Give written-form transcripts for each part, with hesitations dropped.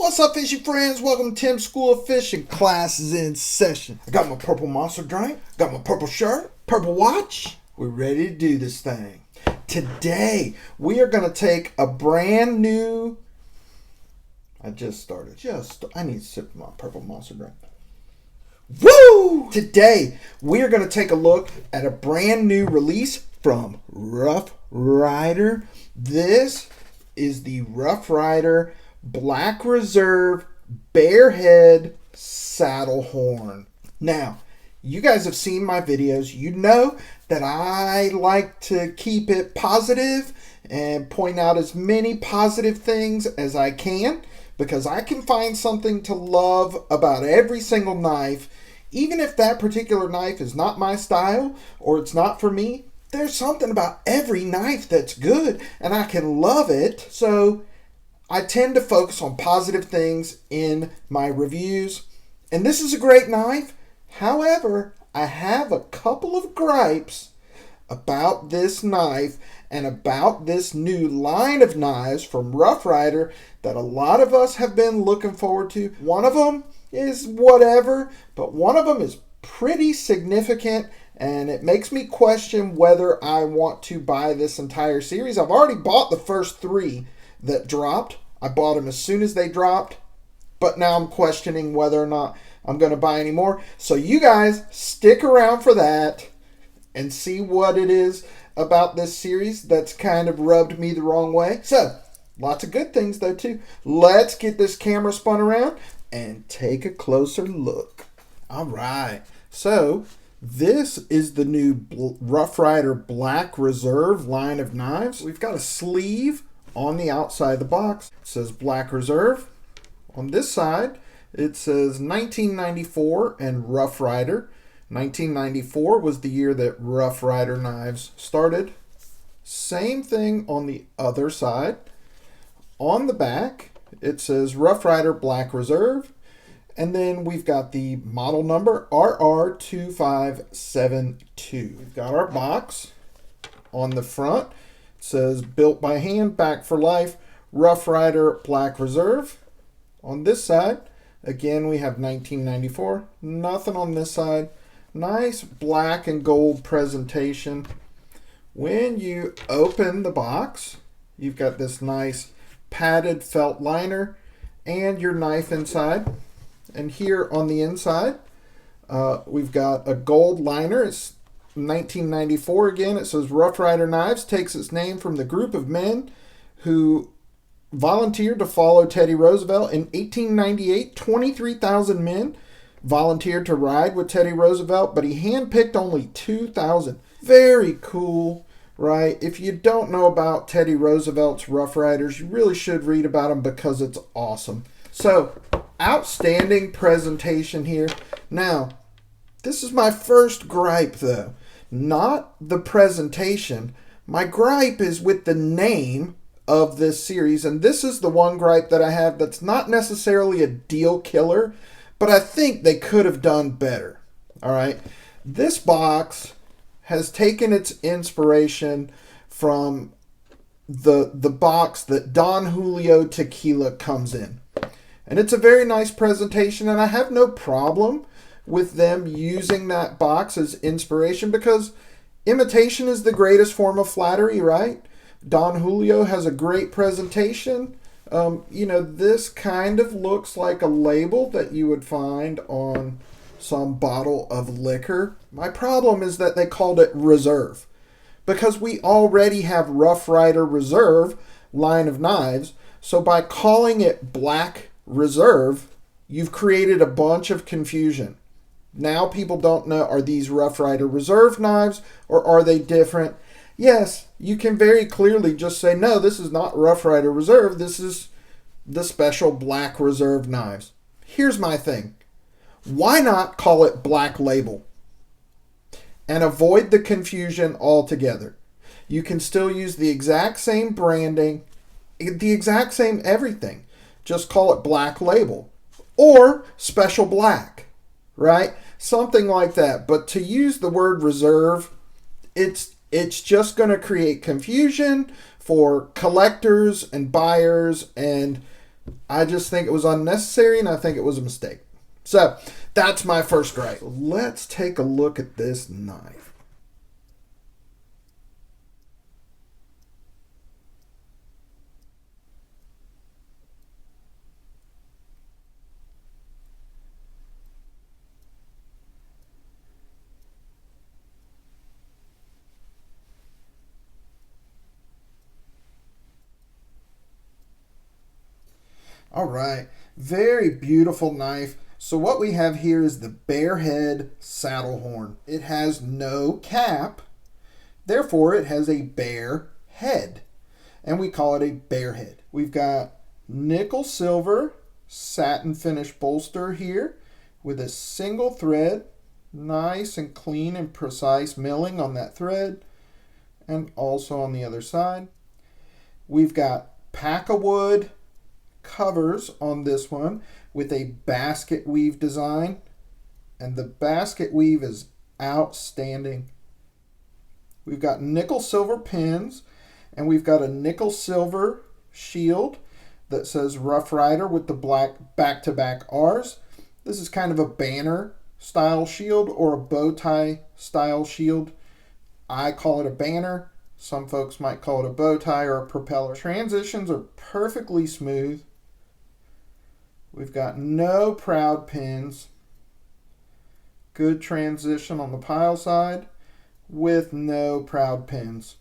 What's up, fishy friends? Welcome to Tim's School of Fishing. Class is in session. I got my purple monster drink, got my purple shirt, purple watch. We're ready to do this thing. Today, we are going to take a brand new... I just started. I need to sip my purple monster drink. Woo! Today, we are going to take a look at a brand new release from Rough Ryder. This is the Rough Ryder Black Reserve Barehead Saddlehorn. Now, you guys have seen my videos. You know that I like to keep it positive and point out as many positive things as I can, because I can find something to love about every single knife. Even if that particular knife is not my style or it's not for me, there's something about every knife that's good and I can love it. So I tend to focus on positive things in my reviews. And this is a great knife. However, I have a couple of gripes about this knife and about this new line of knives from Rough Ryder that a lot of us have been looking forward to. One of them is whatever, but one of them is pretty significant, and it makes me question whether I want to buy this entire series. I've already bought the first three that dropped. I bought them as soon as they dropped, but now I'm questioning whether or not I'm going to buy any more. So you guys stick around for that and see what it is about this series that's kind of rubbed me the wrong way. So, lots of good things though too. Let's get this camera spun around and take a closer look. All right, so this is the new Rough Ryder Black Reserve line of knives. We've got a sleeve on the outside of the box. It says Black Reserve. On this side, it says 1994 and Rough Ryder. 1994 was the year that Rough Ryder knives started. Same thing on the other side. On the back, it says Rough Ryder Black Reserve. And then we've got the model number RR2572. We've got our box. On the front, it says built by hand, back for life, Rough Ryder Black Reserve. On this side, again, we have 1994. Nothing on this side. Nice black and gold presentation. When you open the box, you've got this nice padded felt liner and your knife inside. And here on the inside, we've got a gold liner. It's 1994 again. It says Rough Ryder Knives takes its name from the group of men who volunteered to follow Teddy Roosevelt. In 1898, 23,000 men volunteered to ride with Teddy Roosevelt, but he handpicked only 2,000. Very cool, right? If you don't know about Teddy Roosevelt's Rough Riders, you really should read about them because it's awesome. So, outstanding presentation here. Now, this is my first gripe though. Not the presentation. My gripe is with the name of this series, and this is the one gripe that I have that's not necessarily a deal killer, but I think they could have done better. All right, this box has taken its inspiration from the box that Don Julio Tequila comes in, and it's a very nice presentation, and I have no problem with them using that box as inspiration because imitation is the greatest form of flattery, right? Don Julio has a great presentation. You know, this kind of looks like a label that you would find on some bottle of liquor. My problem is that they called it Reserve because we already have Rough Ryder Reserve line of knives. So by calling it Black Reserve, you've created a bunch of confusion. Now people don't know, are these Rough Ryder Reserve knives or are they different? Yes, you can very clearly just say, no, this is not Rough Ryder Reserve. This is the special Black Reserve knives. Here's my thing. Why not call it Black Label and avoid the confusion altogether? You can still use the exact same branding, the exact same everything. Just call it Black Label or Special Black, right? Something like that. But to use the word reserve, it's just going to create confusion for collectors and buyers, and I just think it was unnecessary, and I think it was a mistake. So that's my first gripe. Let's take a look at this knife. All right, very beautiful knife. So what we have here is the Barehead Saddlehorn. It has no cap, therefore it has a bare head, and we call it a Barehead. We've got nickel silver satin finish bolster here with a single thread, nice and clean and precise milling on that thread, and also on the other side. We've got pack-a-wood covers on this one with a basket weave design, and the basket weave is outstanding. We've got nickel silver pins, and we've got a nickel silver shield that says Rough Rider with the black back-to-back R's. This is kind of a banner style shield or a bow tie style shield. I call it a banner. Some folks might call it a bow tie or a propeller. Transitions are perfectly smooth. We've got no proud pins. Good transition on the pile side with no proud pins.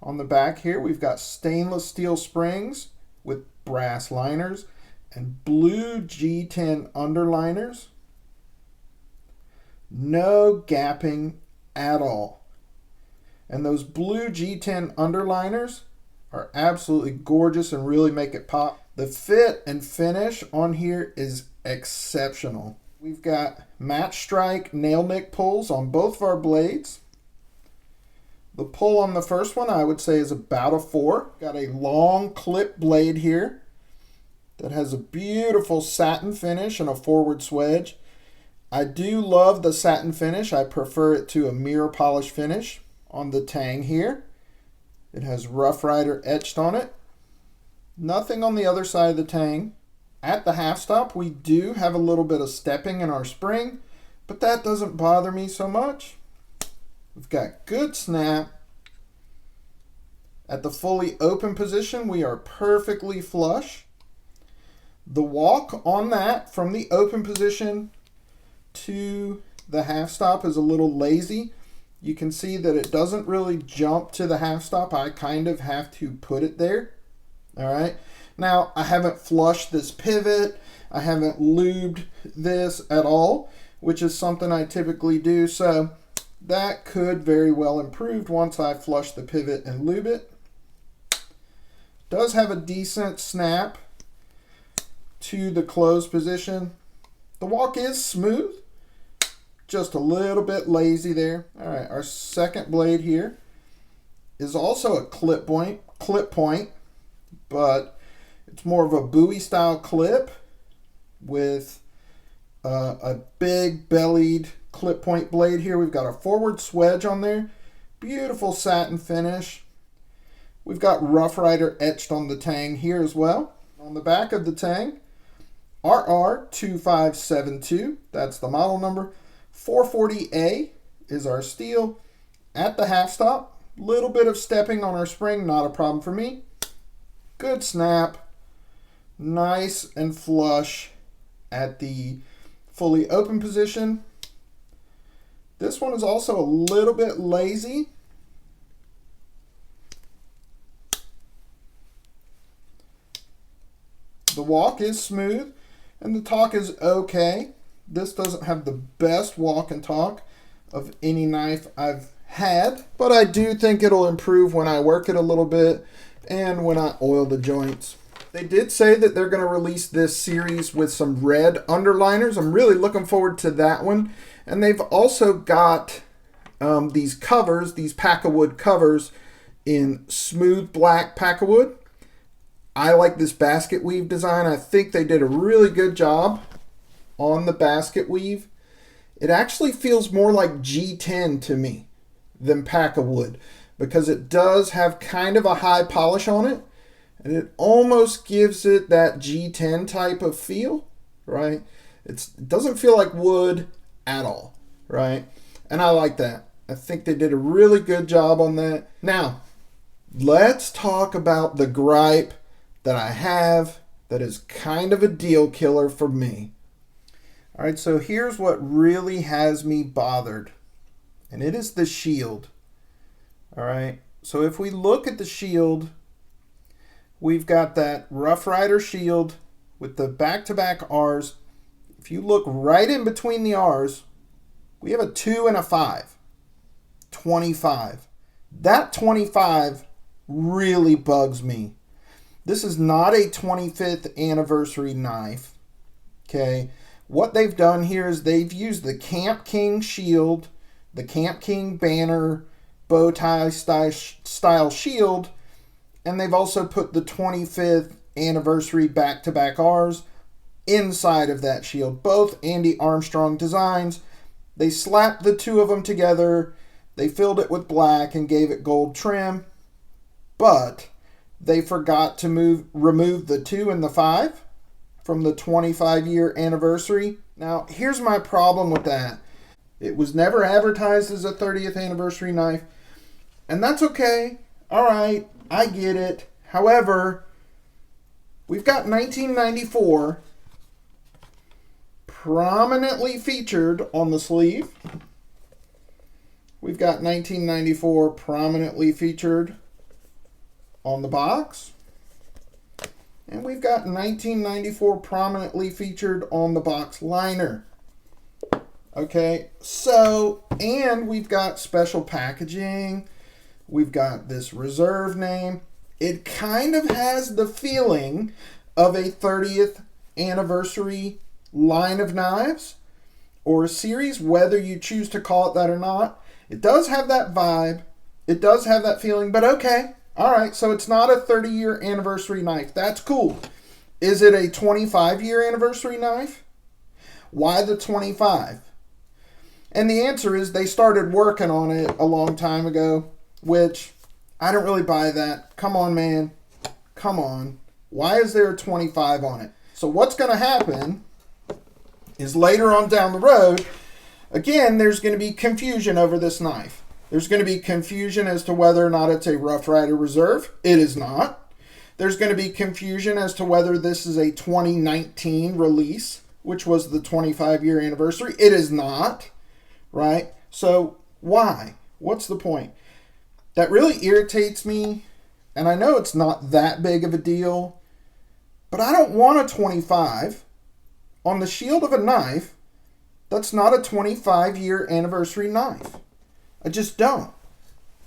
On the back here, we've got stainless steel springs with brass liners and blue G10 underliners. No gapping at all. And those blue G10 underliners are absolutely gorgeous and really make it pop. The fit and finish on here is exceptional. We've got match strike nail nick pulls on both of our blades. The pull on the first one I would say is about a 4. Got a long clip blade here that has a beautiful satin finish and a forward swedge. I do love the satin finish. I prefer it to a mirror polish finish. On the tang here, it has Rough Rider etched on it. Nothing on the other side of the tang. At the half stop, we do have a little bit of stepping in our spring, but that doesn't bother me so much. We've got good snap. At the fully open position, we are perfectly flush. The walk on that from the open position to the half stop is a little lazy. You can see that it doesn't really jump to the half stop. I kind of have to put it there. All right. Now, I haven't flushed this pivot. I haven't lubed this at all, which is something I typically do. So that could very well improve once I flush the pivot and lube it. Does have a decent snap to the closed position. The walk is smooth. Just a little bit lazy there. All right, our second blade here is also a clip point, but it's more of a Bowie style clip with a big bellied clip point blade here. We've got a forward swedge on there. Beautiful satin finish. We've got Rough Rider etched on the tang here as well. On the back of the tang, RR2572, that's the model number. 440A is our steel. At the half stop, little bit of stepping on our spring, not a problem for me. Good snap, nice and flush at the fully open position. This one is also a little bit lazy. The walk is smooth and the talk is okay. This doesn't have the best walk and talk of any knife I've had, but I do think it'll improve when I work it a little bit and when I oil the joints. They did say that they're going to release this series with some red underliners. I'm really looking forward to that one. And they've also got these covers, these pack-a-wood covers in smooth black pack-a-wood. I like this basket weave design. I think they did a really good job on the basket weave. It actually feels more like G10 to me than pack-a-wood because it does have kind of a high polish on it. and it almost gives it that G10 type of feel, right? It doesn't feel like wood at all, right? And I like that. I think they did a really good job on that. Now, let's talk about the gripe that I have that is kind of a deal killer for me. All right, so here's what really has me bothered, and it is the shield. All right, so if we look at the shield, we've got that Rough Rider shield with the back-to-back R's. If you look right in between the R's, we have a 2 and a 5. 25. That 25 really bugs me. This is not a 25th anniversary knife. Okay. What they've done here is they've used the Camp King shield, the Camp King banner, bow tie style shield, and they've also put the 25th anniversary back-to-back R's inside of that shield. Both Andy Armstrong designs. They slapped the two of them together. They filled it with black and gave it gold trim. But they forgot to remove the 2 and the 5 from the 25-year anniversary. Now, here's my problem with that. It was never advertised as a 30th anniversary knife, and that's okay. All right, I get it. However, we've got 1994 prominently featured on the sleeve. We've got 1994 prominently featured on the box. And we've got 1994 prominently featured on the box liner. Okay, so, and we've got special packaging. We've got this reserve name. It kind of has the feeling of a 30th anniversary line of knives or a series, whether you choose to call it that or not. It does have that vibe. It does have that feeling, but okay. All right, so it's not a 30-year anniversary knife. That's cool. Is it a 25-year anniversary knife? Why the 25? And the answer is they started working on it a long time ago, which I don't really buy that. Come on, man. Come on. Why is there a 25 on it? So what's going to happen is later on down the road, again, there's going to be confusion over this knife. There's going to be confusion as to whether or not it's a Rough Rider Reserve. It is not. There's going to be confusion as to whether this is a 2019 release, which was the 25-year anniversary. It is not, right? So why? What's the point? That really irritates me, and I know it's not that big of a deal, but I don't want a 25 on the shield of a knife that's not a 25-year anniversary knife. I just don't.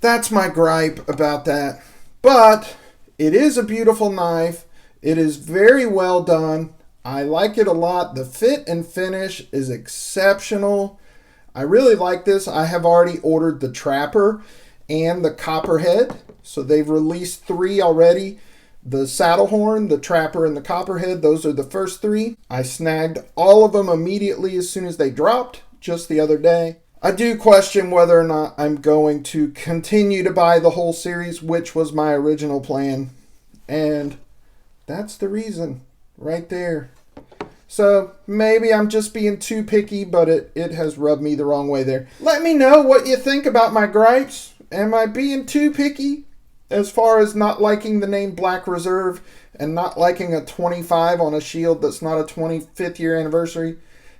That's my gripe about that. But it is a beautiful knife. It is very well done. I like it a lot. The fit and finish is exceptional. I really like this. I have already ordered the Trapper and the Copperhead. So they've released 3 already. The Saddlehorn, the Trapper, and the Copperhead, those are the first 3. I snagged all of them immediately as soon as they dropped just the other day. I do question whether or not I'm going to continue to buy the whole series, which was my original plan. And that's the reason right there. So maybe I'm just being too picky, but it has rubbed me the wrong way there. Let me know what you think about my gripes. Am I being too picky as far as not liking the name Black Reserve and not liking a 25 on a shield that's not a 25th year anniversary?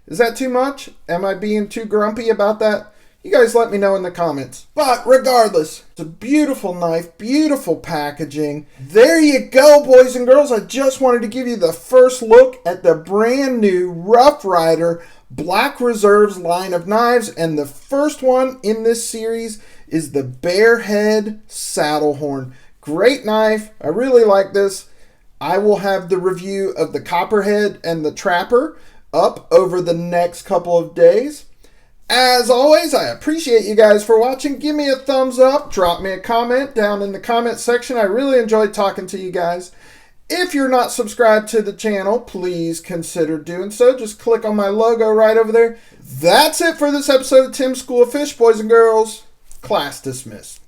Is that too much? Am I being too grumpy about that? You guys let me know in the comments. But regardless, it's a beautiful knife, beautiful packaging. There you go, boys and girls. I just wanted to give you the first look at the brand new Rough Rider Black Reserves line of knives. And the first one in this series is the Barehead Saddlehorn. Great knife. I really like this. I will have the review of the Copperhead and the Trapper up over the next couple of days. As always, I appreciate you guys for watching. Give me a thumbs up. Drop me a comment down in the comment section. I really enjoyed talking to you guys. If you're not subscribed to the channel, please consider doing so. Just click on my logo right over there. That's it for this episode of Tim's School of Fish, boys and girls. Class dismissed.